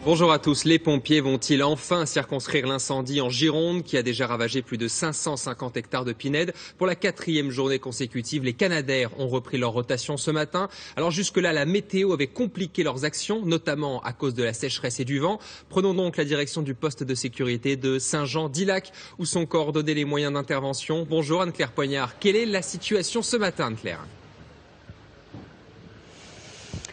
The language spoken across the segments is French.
Bonjour à tous. Les pompiers vont-ils enfin circonscrire l'incendie en Gironde qui a déjà ravagé plus de 550 hectares de pinèdes? Pour la 4e journée consécutive, les Canadair ont repris leur rotation ce matin. Alors jusque-là, la météo avait compliqué leurs actions, notamment à cause de la sécheresse et du vent. Prenons donc la direction du poste de sécurité de Saint-Jean-d'Illac où sont coordonnés les moyens d'intervention. Bonjour Anne-Claire Poignard. Quelle est la situation ce matin, Anne-Claire ?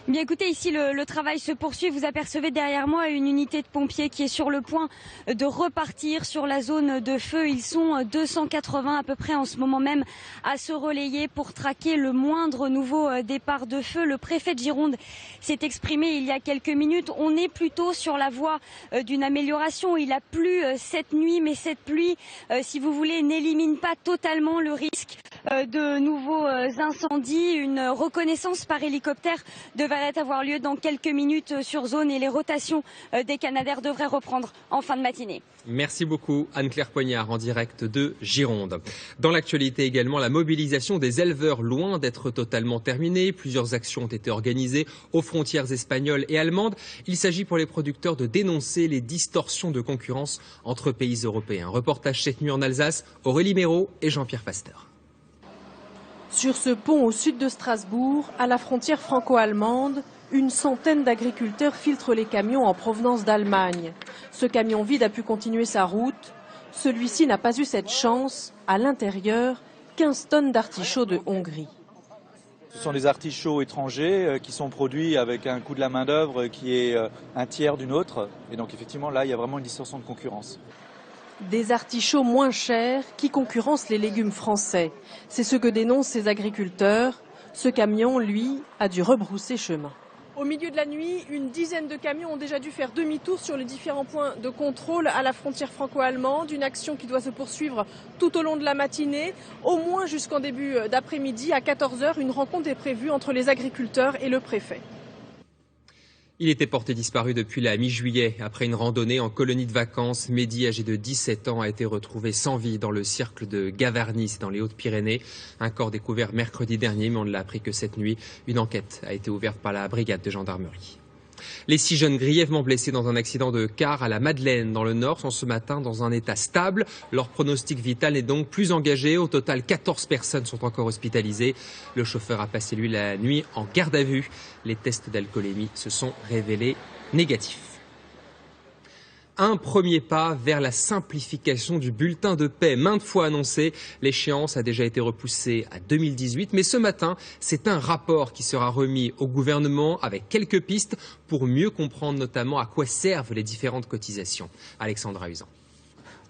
Bien écoutez, ici le travail se poursuit. Vous apercevez derrière moi une unité de pompiers qui est sur le point de repartir sur la zone de feu. Ils sont 280 à peu près en ce moment même à se relayer pour traquer le moindre nouveau départ de feu. Le préfet de Gironde s'est exprimé il y a quelques minutes. On est plutôt sur la voie d'une amélioration. Il a plu cette nuit, mais cette pluie, si vous voulez, n'élimine pas totalement le risque de nouveaux incendies. Une reconnaissance par hélicoptère devrait avoir lieu dans quelques minutes sur zone et les rotations des Canadair devraient reprendre en fin de matinée. Merci beaucoup Anne-Claire Poignard en direct de Gironde. Dans l'actualité également, la mobilisation des éleveurs loin d'être totalement terminée. Plusieurs actions ont été organisées aux frontières espagnoles et allemandes. Il s'agit pour les producteurs de dénoncer les distorsions de concurrence entre pays européens. Reportage cette nuit en Alsace, Aurélie Méraud et Jean-Pierre Pasteur. Sur ce pont au sud de Strasbourg, à la frontière franco-allemande, une centaine d'agriculteurs filtrent les camions en provenance d'Allemagne. Ce camion vide a pu continuer sa route. Celui-ci n'a pas eu cette chance. À l'intérieur, 15 tonnes d'artichauts de Hongrie. Ce sont des artichauts étrangers qui sont produits avec un coût de la main-d'œuvre qui est un tiers d'une autre. Et donc effectivement, là, il y a vraiment une distorsion de concurrence. Des artichauts moins chers qui concurrencent les légumes français. C'est ce que dénoncent ces agriculteurs. Ce camion, lui, a dû rebrousser chemin. Au milieu de la nuit, une dizaine de camions ont déjà dû faire demi-tour sur les différents points de contrôle à la frontière franco-allemande. Une action qui doit se poursuivre tout au long de la matinée. Au moins jusqu'en début d'après-midi, à 14 h, une rencontre est prévue entre les agriculteurs et le préfet. Il était porté disparu depuis la mi-juillet. Après une randonnée en colonie de vacances, Mehdi, âgé de 17 ans, a été retrouvé sans vie dans le cirque de Gavarnie, dans les Hautes-Pyrénées. Un corps découvert mercredi dernier, mais on ne l'a appris que cette nuit. Une enquête a été ouverte par la brigade de gendarmerie. Les 6 jeunes grièvement blessés dans un accident de car à la Madeleine, dans le Nord, sont ce matin dans un état stable. Leur pronostic vital est donc plus engagé. Au total, 14 personnes sont encore hospitalisées. Le chauffeur a passé, lui, la nuit en garde à vue. Les tests d'alcoolémie se sont révélés négatifs. Un premier pas vers la simplification du bulletin de paie. Maintes fois annoncé, l'échéance a déjà été repoussée à 2018. Mais ce matin, c'est un rapport qui sera remis au gouvernement avec quelques pistes pour mieux comprendre notamment à quoi servent les différentes cotisations. Alexandra Usan.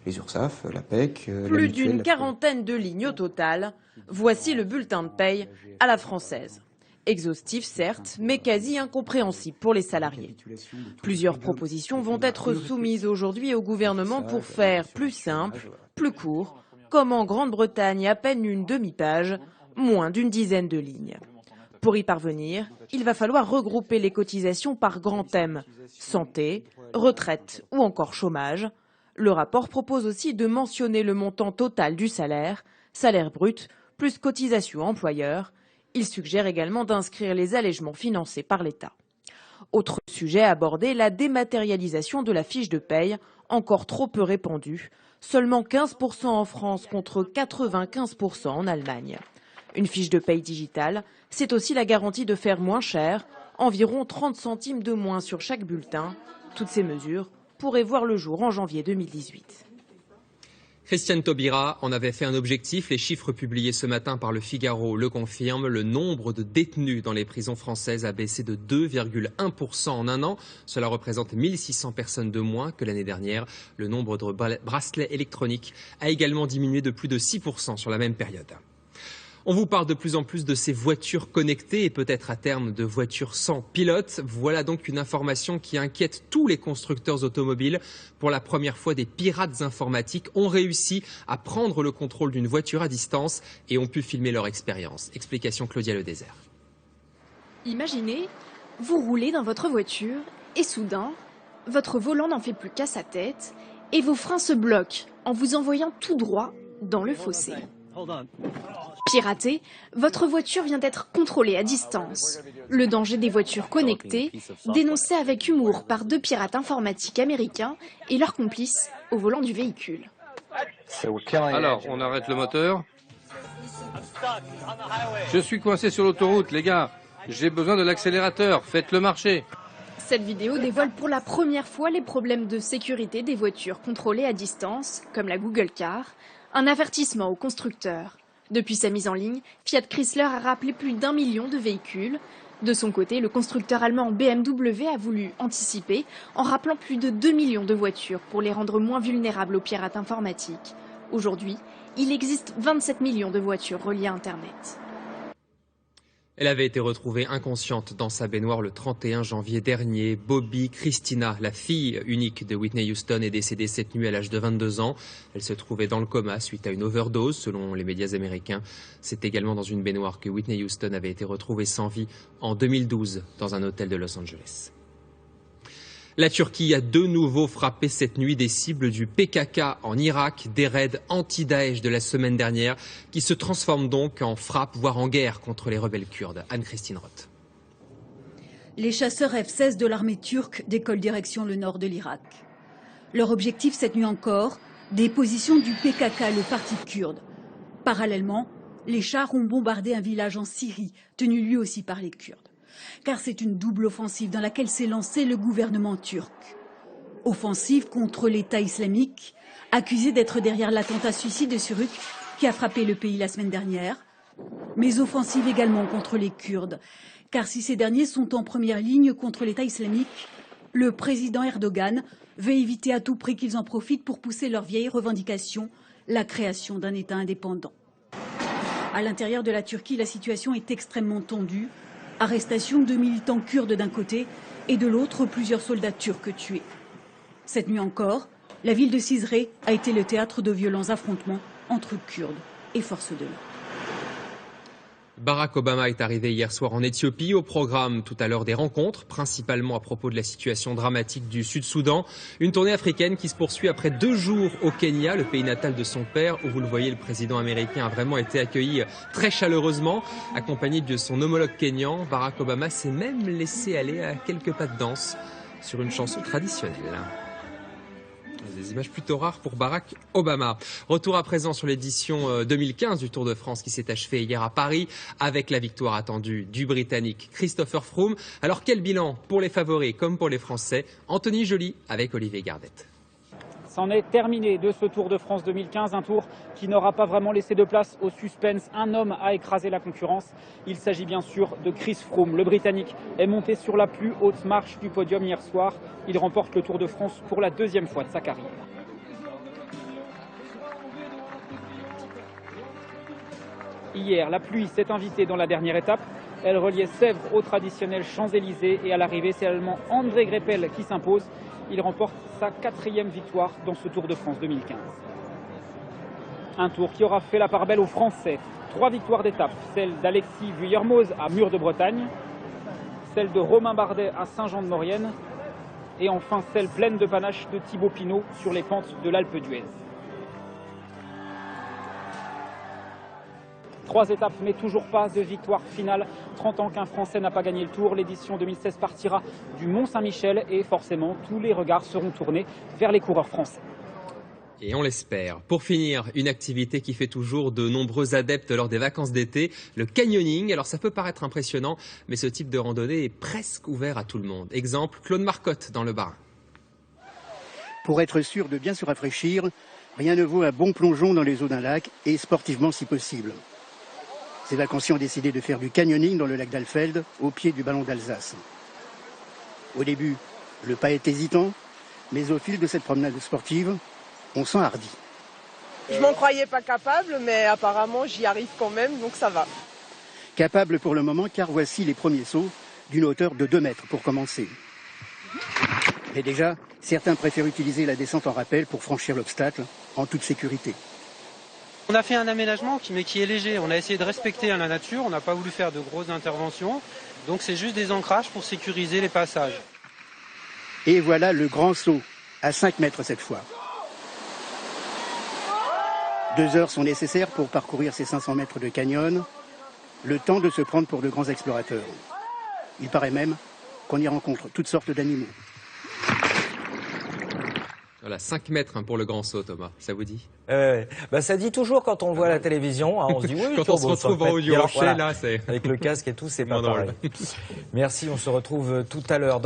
Les URSSAF, la PEC... Plus d'une quarantaine de lignes au total. Voici le bulletin de paye à la française. Exhaustif certes, mais quasi incompréhensible pour les salariés. Plusieurs propositions vont être soumises aujourd'hui au gouvernement pour faire plus simple, plus court, comme en Grande-Bretagne, à peine une demi-page, moins d'une dizaine de lignes. Pour y parvenir, il va falloir regrouper les cotisations par grands thèmes, santé, retraite ou encore chômage. Le rapport propose aussi de mentionner le montant total du salaire, salaire brut, plus cotisation employeur. Il suggère également d'inscrire les allègements financés par l'État. Autre sujet abordé, la dématérialisation de la fiche de paye, encore trop peu répandue. Seulement 15% en France contre 95% en Allemagne. Une fiche de paye digitale, c'est aussi la garantie de faire moins cher, environ 30 centimes de moins sur chaque bulletin. Toutes ces mesures pourraient voir le jour en janvier 2018. Christiane Taubira en avait fait un objectif. Les chiffres publiés ce matin par le Figaro le confirment. Le nombre de détenus dans les prisons françaises a baissé de 2,1% en un an. Cela représente 1600 personnes de moins que l'année dernière. Le nombre de bracelets électroniques a également diminué de plus de 6% sur la même période. On vous parle de plus en plus de ces voitures connectées et peut-être à terme de voitures sans pilote. Voilà donc une information qui inquiète tous les constructeurs automobiles. Pour la première fois, des pirates informatiques ont réussi à prendre le contrôle d'une voiture à distance et ont pu filmer leur expérience. Explication Claudia Le Désert. Imaginez, vous roulez dans votre voiture et soudain, votre volant n'en fait plus qu'à sa tête et vos freins se bloquent en vous envoyant tout droit dans le fossé. Piraté, votre voiture vient d'être contrôlée à distance. Le danger des voitures connectées, dénoncé avec humour par 2 pirates informatiques américains et leurs complices au volant du véhicule. Alors, on arrête le moteur. Je suis coincé sur l'autoroute, les gars. J'ai besoin de l'accélérateur. Faites-le marcher. Cette vidéo dévoile pour la première fois les problèmes de sécurité des voitures contrôlées à distance, comme la Google Car, un avertissement aux constructeurs. Depuis sa mise en ligne, Fiat Chrysler a rappelé plus d'1 million de véhicules. De son côté, le constructeur allemand BMW a voulu anticiper en rappelant plus de 2 millions de voitures pour les rendre moins vulnérables aux pirates informatiques. Aujourd'hui, il existe 27 millions de voitures reliées à Internet. Elle avait été retrouvée inconsciente dans sa baignoire le 31 janvier dernier. Bobby Christina, la fille unique de Whitney Houston, est décédée cette nuit à l'âge de 22 ans. Elle se trouvait dans le coma suite à une overdose, selon les médias américains. C'est également dans une baignoire que Whitney Houston avait été retrouvée sans vie en 2012 dans un hôtel de Los Angeles. La Turquie a de nouveau frappé cette nuit des cibles du PKK en Irak, des raids anti-Daesh de la semaine dernière qui se transforment donc en frappe, voire en guerre contre les rebelles kurdes. Anne-Christine Roth. Les chasseurs F-16 de l'armée turque décollent direction le nord de l'Irak. Leur objectif cette nuit encore, des positions du PKK, le parti kurde. Parallèlement, les chars ont bombardé un village en Syrie, tenu lui aussi par les Kurdes. Car c'est une double offensive dans laquelle s'est lancé le gouvernement turc. Offensive contre l'État islamique, accusé d'être derrière l'attentat suicide de Suruk qui a frappé le pays la semaine dernière, mais offensive également contre les Kurdes. Car si ces derniers sont en première ligne contre l'État islamique, le président Erdogan veut éviter à tout prix qu'ils en profitent pour pousser leur vieille revendication, la création d'un État indépendant. À l'intérieur de la Turquie, la situation est extrêmement tendue. Arrestation de militants kurdes d'un côté et de l'autre plusieurs soldats turcs tués. Cette nuit encore, la ville de Cizre a été le théâtre de violents affrontements entre Kurdes et forces de l'ordre. Barack Obama est arrivé hier soir en Éthiopie. Au programme tout à l'heure des rencontres, principalement à propos de la situation dramatique du Sud-Soudan. Une tournée africaine qui se poursuit après 2 jours au Kenya, le pays natal de son père, où vous le voyez, le président américain a vraiment été accueilli très chaleureusement. Accompagné de son homologue kényan, Barack Obama s'est même laissé aller à quelques pas de danse sur une chanson traditionnelle. Des images plutôt rares pour Barack Obama. Retour à présent sur l'édition 2015 du Tour de France qui s'est achevée hier à Paris avec la victoire attendue du Britannique Christopher Froome. Alors quel bilan pour les favoris comme pour les Français? Anthony Joly avec Olivier Gardette. C'en est terminé de ce Tour de France 2015, un tour qui n'aura pas vraiment laissé de place au suspense. Un homme a écrasé la concurrence. Il s'agit bien sûr de Chris Froome. Le Britannique est monté sur la plus haute marche du podium hier soir. Il remporte le Tour de France pour la 2e fois de sa carrière. Hier, la pluie s'est invitée dans la dernière étape. Elle reliait Sèvres au traditionnel Champs-Élysées et à l'arrivée, c'est l'Allemand André Greipel qui s'impose. Il remporte sa 4e victoire dans ce Tour de France 2015. Un tour qui aura fait la part belle aux Français. 3 victoires d'étape, celle d'Alexis Vuillermoz à Mur de Bretagne, celle de Romain Bardet à Saint-Jean-de-Maurienne et enfin celle pleine de panache de Thibaut Pinot sur les pentes de l'Alpe d'Huez. 3 étapes, mais toujours pas de victoire finale. 30 ans qu'un Français n'a pas gagné le Tour. L'édition 2016 partira du Mont-Saint-Michel et forcément, tous les regards seront tournés vers les coureurs français. Et on l'espère. Pour finir, une activité qui fait toujours de nombreux adeptes lors des vacances d'été, le canyoning. Alors ça peut paraître impressionnant, mais ce type de randonnée est presque ouvert à tout le monde. Exemple, Claude Marcotte dans le Bas-Rhin. Pour être sûr de bien se rafraîchir, rien ne vaut un bon plongeon dans les eaux d'un lac et sportivement si possible. Ces vacanciers ont décidé de faire du canyoning dans le lac d'Alfeld, au pied du ballon d'Alsace. Au début, le pas est hésitant, mais au fil de cette promenade sportive, on s'enhardit. Je m'en croyais pas capable, mais apparemment j'y arrive quand même, donc ça va. Capable pour le moment, car voici les premiers sauts d'une hauteur de 2 mètres pour commencer. Mais déjà, certains préfèrent utiliser la descente en rappel pour franchir l'obstacle en toute sécurité. On a fait un aménagement mais qui est léger. On a essayé de respecter la nature, on n'a pas voulu faire de grosses interventions. Donc c'est juste des ancrages pour sécuriser les passages. Et voilà le grand saut, à 5 mètres cette fois. 2 heures sont nécessaires pour parcourir ces 500 mètres de canyon, le temps de se prendre pour de grands explorateurs. Il paraît même qu'on y rencontre toutes sortes d'animaux. Voilà, 5 mètres pour le grand saut, Thomas, ça vous dit? Ça dit toujours quand on le voit à la télévision, hein, on se dit oui, quand on se retrouve en haut du rocher, là, c'est... Avec le casque et tout, c'est pas drôle. pareil. Merci, on se retrouve tout à l'heure.